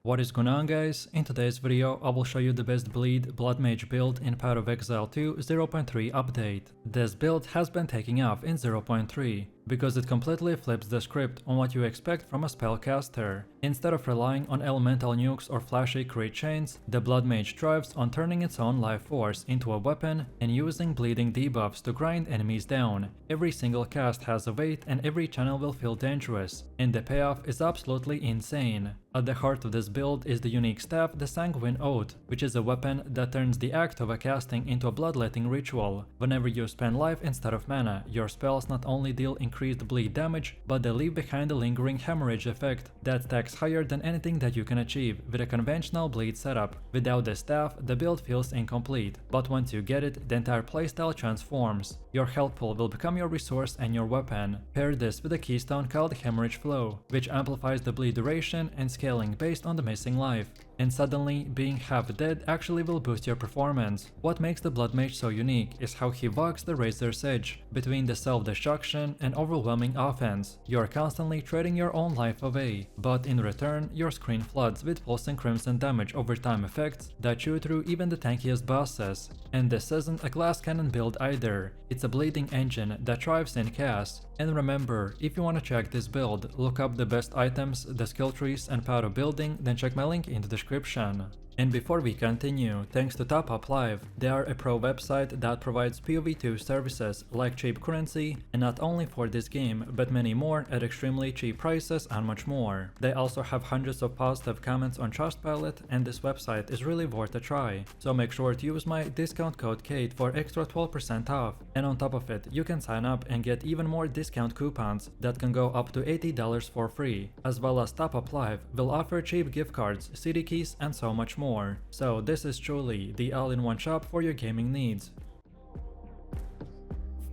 What is going on, guys? In today's video I will show you the best bleed Blood Mage build in Path of Exile 2 0.3 update. This build has been taking off in 0.3 because it completely flips the script on what you expect from a spellcaster. Instead of relying on elemental nukes or flashy crit chains, the Blood Mage thrives on turning its own life force into a weapon and using bleeding debuffs to grind enemies down. Every single cast has a weight and every channel will feel dangerous, and the payoff is absolutely insane. At the heart of this build is the unique staff, the Sanguine Oath, which is a weapon that turns the act of a casting into a bloodletting ritual. Whenever you spend life instead of mana, your spells not only deal increased bleed damage, but they leave behind a lingering hemorrhage effect that stacks higher than anything that you can achieve with a conventional bleed setup. Without this staff, the build feels incomplete, but once you get it, the entire playstyle transforms. Your health pool will become your resource and your weapon. Pair this with a keystone called Hemorrhage Flow, which amplifies the bleed duration and scaling based on the missing life. And suddenly, being half dead actually will boost your performance. What makes the Blood Mage so unique is how he walks the razor's edge between the self-destruction and overwhelming offense. You are constantly trading your own life away, but in return, your screen floods with pulsing crimson damage over time effects that chew through even the tankiest bosses. And this isn't a glass cannon build either, it's a bleeding engine that thrives in chaos. And remember, if you want to check this build, look up the best items, the skill trees and power of building, then check my link in the description. And before we continue, thanks to Top Up Live, they are a pro website that provides POE2 services like cheap currency, and not only for this game, but many more at extremely cheap prices and much more. They also have hundreds of positive comments on Trustpilot, and this website is really worth a try. So make sure to use my discount code KATE for extra 12% off, and on top of it, you can sign up and get even more discount coupons that can go up to $80 for free, as well as Top Up Live will offer cheap gift cards, CD keys and so much more. So this is truly the all-in-one shop for your gaming needs.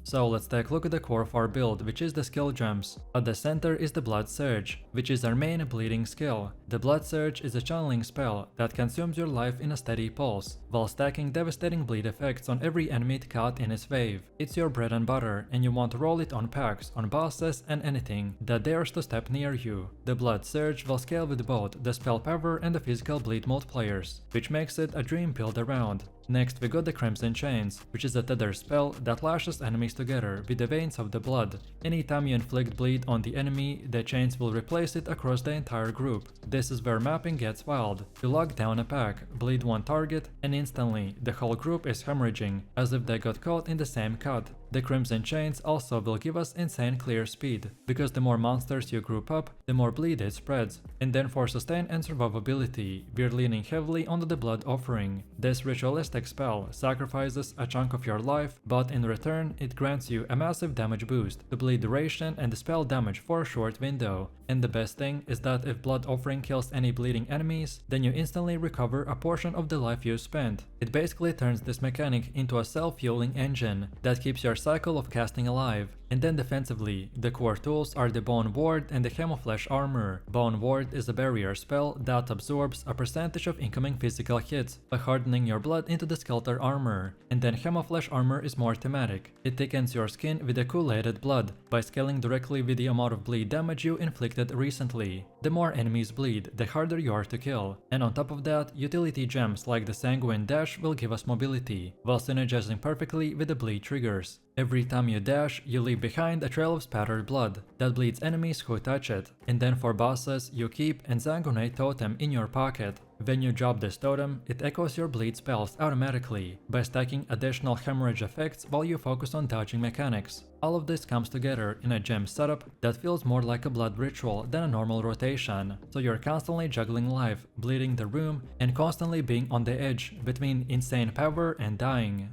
So let's take a look at the core of our build, which is the skill gems. At the center is the Blood Surge, which is our main bleeding skill. The Blood Surge is a channeling spell that consumes your life in a steady pulse, while stacking devastating bleed effects on every enemy caught in its wave. It's your bread and butter, and you want to roll it on packs, on bosses and anything that dares to step near you. The Blood Surge will scale with both the spell power and the physical bleed multipliers, which makes it a dream build around. Next we got the Crimson Chains, which is a tether spell that lashes enemies together with the veins of the blood. Anytime you inflict bleed on the enemy, the chains will replace it across the entire group. This is where mapping gets wild. You lock down a pack, bleed one target, and instantly the whole group is hemorrhaging, as if they got caught in the same cut. The Crimson Chains also will give us insane clear speed, because the more monsters you group up, the more bleed it spreads. And then for sustain and survivability, we're leaning heavily onto the Blood Offering. This ritualistic spell sacrifices a chunk of your life, but in return it grants you a massive damage boost, the bleed duration and the spell damage for a short window. And the best thing is that if Blood Offering kills any bleeding enemies, then you instantly recover a portion of the life you spent. It basically turns this mechanic into a self-fueling engine that keeps your cycle of casting alive. And then defensively, the core tools are the Bone Ward and the Camouflage Armor. Bone Ward is a barrier spell that absorbs a percentage of incoming physical hits by hardening your blood into the Skeletor Armor. And then Camouflage Armor is more thematic. It thickens your skin with a coolated blood by scaling directly with the amount of bleed damage you inflicted recently. The more enemies bleed, the harder you are to kill. And on top of that, utility gems like the Sanguine Dash will give us mobility, while synergizing perfectly with the bleed triggers. Every time you dash, you leave behind a trail of spattered blood that bleeds enemies who touch it. And then for bosses, you keep a Sanguinate Totem in your pocket. When you drop this totem, it echoes your bleed spells automatically by stacking additional hemorrhage effects while you focus on dodging mechanics. All of this comes together in a gem setup that feels more like a blood ritual than a normal rotation, so you're constantly juggling life, bleeding the room, and constantly being on the edge between insane power and dying.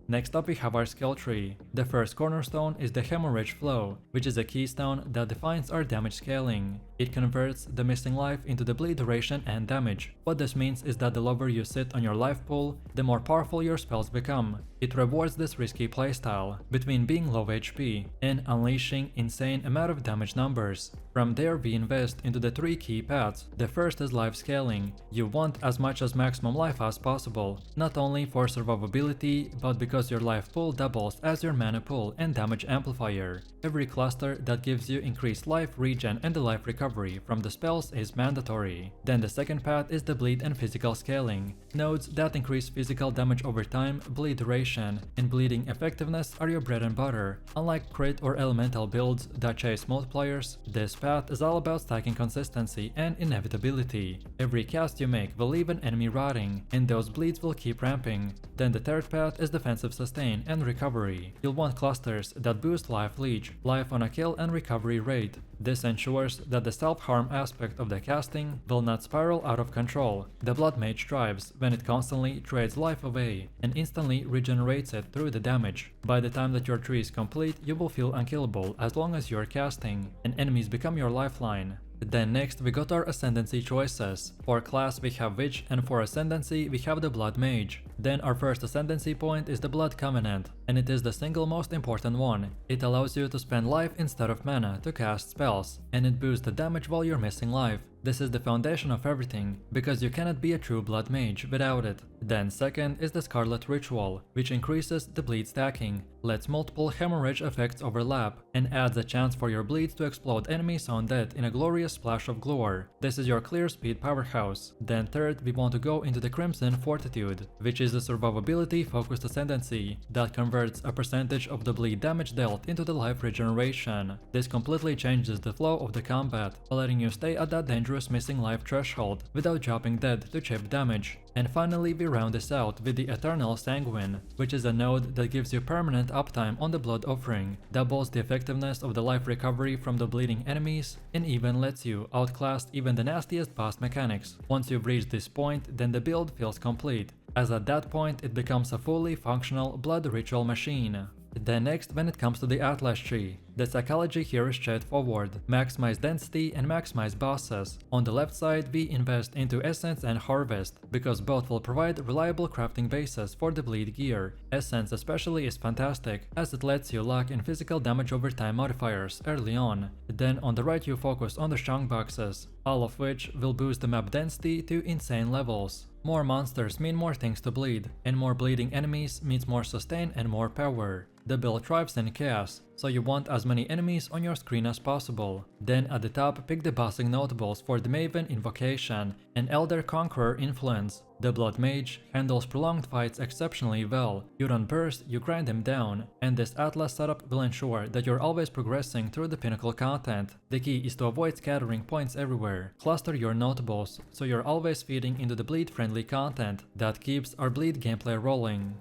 Next up we have our skill tree. The first cornerstone is the Hemorrhage Flow, which is a keystone that defines our damage scaling. It converts the missing life into the bleed duration and damage. What this means is that the lower you sit on your life pool, the more powerful your spells become. It rewards this risky playstyle between being low HP and unleashing insane amount of damage numbers. From there we invest into the three key paths. The first is life scaling. You want as much as maximum life as possible, not only for survivability, but because your life pool doubles as your mana pool and damage amplifier. Every cluster that gives you increased life regen and the life recovery recovery from the spells is mandatory. Then the second path is the bleed and physical scaling. Nodes that increase physical damage over time, bleed duration, and bleeding effectiveness are your bread and butter. Unlike crit or elemental builds that chase multipliers, this path is all about stacking consistency and inevitability. Every cast you make will leave an enemy rotting, and those bleeds will keep ramping. Then the third path is defensive sustain and recovery. You'll want clusters that boost life leech, life on a kill and recovery rate. This ensures that the self-harm aspect of the casting will not spiral out of control. The Blood Mage thrives when it constantly trades life away and instantly regenerates it through the damage. By the time that your tree is complete, you will feel unkillable as long as you're casting, and enemies become your lifeline. Then next we got our Ascendancy choices. For class we have Witch, and for Ascendancy we have the Blood Mage. Then our first Ascendancy point is the Blood Covenant, and it is the single most important one. It allows you to spend life instead of mana to cast spells, and it boosts the damage while you're missing life. This is the foundation of everything, because you cannot be a true Blood Mage without it. Then second is the Scarlet Ritual, which increases the bleed stacking, lets multiple hemorrhage effects overlap, and adds a chance for your bleeds to explode enemies on death in a glorious splash of glory. This is your clear speed powerhouse. Then third, we want to go into the Crimson Fortitude, which is a survivability focused Ascendancy that converts a percentage of the bleed damage dealt into the life regeneration. This completely changes the flow of the combat, letting you stay at that dangerous missing life threshold without dropping dead to chip damage. And finally we round this out with the Eternal Sanguine, which is a node that gives you permanent uptime on the Blood Offering, doubles the effectiveness of the life recovery from the bleeding enemies, and even lets you outclass even the nastiest boss mechanics. Once you've reached this point, then the build feels complete, as at that point it becomes a fully functional blood ritual machine. Then next, when it comes to the Atlas tree, the psychology here is straightforward: maximize density and maximize bosses. On the left side we invest into Essence and Harvest, because both will provide reliable crafting bases for the bleed gear. Essence especially is fantastic, as it lets you lock in physical damage over time modifiers early on. Then on the right you focus on the strong boxes, all of which will boost the map density to insane levels. More monsters mean more things to bleed, and more bleeding enemies means more sustain and more power. The build thrives in chaos, so you want as many enemies on your screen as possible. Then at the top pick the bossing notables for the Maven Invocation and Elder Conqueror Influence. The Blood Mage handles prolonged fights exceptionally well. You don't burst, you grind them down, and this Atlas setup will ensure that you're always progressing through the pinnacle content. The key is to avoid scattering points everywhere. Cluster your notables, so you're always feeding into the bleed friendly content that keeps our bleed gameplay rolling.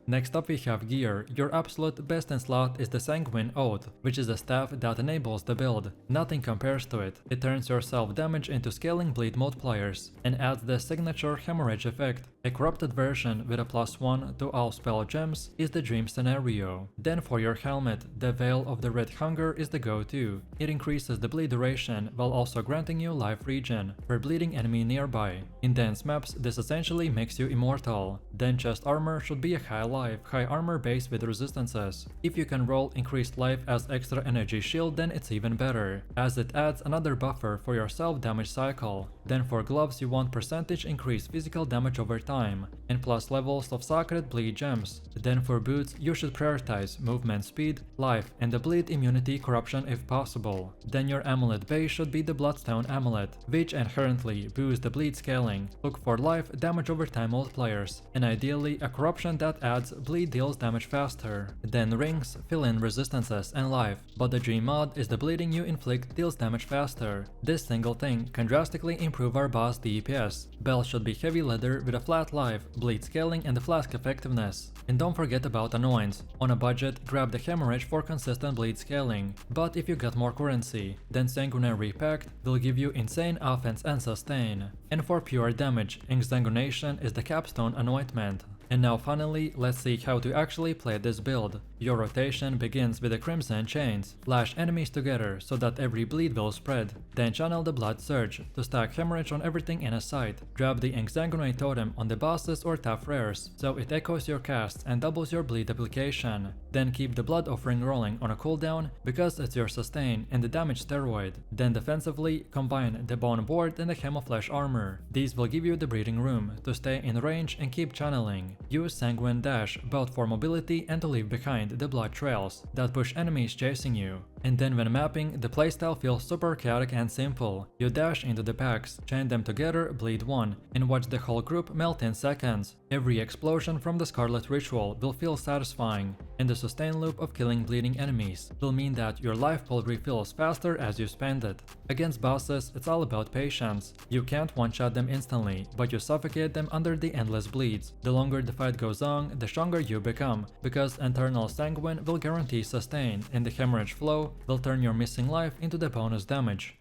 Next up we have gear. Your absolute best in slot is the Sanguine Oath, which is a staff that enables the build. Nothing compares to it. It turns your self damage into scaling bleed multipliers, and adds the signature hemorrhage effect. A corrupted version with a +1 to all spell gems is the dream scenario. Then for your helmet, the Veil of the Red Hunger is the go-to. It increases the bleed duration while also granting you life regen for bleeding enemy nearby. In dense maps, this essentially makes you immortal. Then chest armor should be a high life, high armor base with resistances. If you can roll increased life as extra energy shield, then it's even better, as it adds another buffer for your self damage cycle. Then for gloves you want percentage increased physical damage over time, and plus levels of sacred bleed gems. Then for boots you should prioritize movement speed, life, and the bleed immunity corruption if possible. Then your amulet base should be the Bloodstone amulet, which inherently boosts the bleed scaling. Look for life, damage over time multipliers, and ideally a corruption that adds bleed deals damage faster. Then rings fill in resistances and life, but the dream mod is the bleeding you inflict deals damage faster. This single thing can drastically improve our boss DPS. Belt should be heavy leather with a flat life, bleed scaling, and the flask effectiveness. And don't forget about annoyance. On a budget, grab the hemorrhage for consistent bleed scaling, but if you got more currency, then Sanguinary Pact will give you insane offense and sustain. And for pure damage, Exsanguination is the capstone anointment. And now finally, let's see how to actually play this build. Your rotation begins with the Crimson Chains. Lash enemies together so that every bleed will spread. Then channel the Blood Surge to stack hemorrhage on everything in a sight. Grab the Exsanguinate totem on the bosses or tough rares, so it echoes your casts and doubles your bleed application. Then keep the Blood Offering rolling on a cooldown, because it's your sustain and the damage steroid. Then defensively, combine the Bone Board and the Hemoflesh armor. These will give you the breathing room to stay in range and keep channeling. Use Sanguine Dash both for mobility and to leave behind the blood trails that push enemies chasing you. And then when mapping, the playstyle feels super chaotic and simple. You dash into the packs, chain them together, bleed one, and watch the whole group melt in seconds. Every explosion from the Scarlet Ritual will feel satisfying, and the sustain loop of killing bleeding enemies will mean that your life pool refills faster as you spend it. Against bosses, it's all about patience. You can't one-shot them instantly, but you suffocate them under the endless bleeds. The longer the fight goes on, the stronger you become, because Eternal Sanguine will guarantee sustain, and the Hemorrhage Flow will turn your missing life into the bonus damage.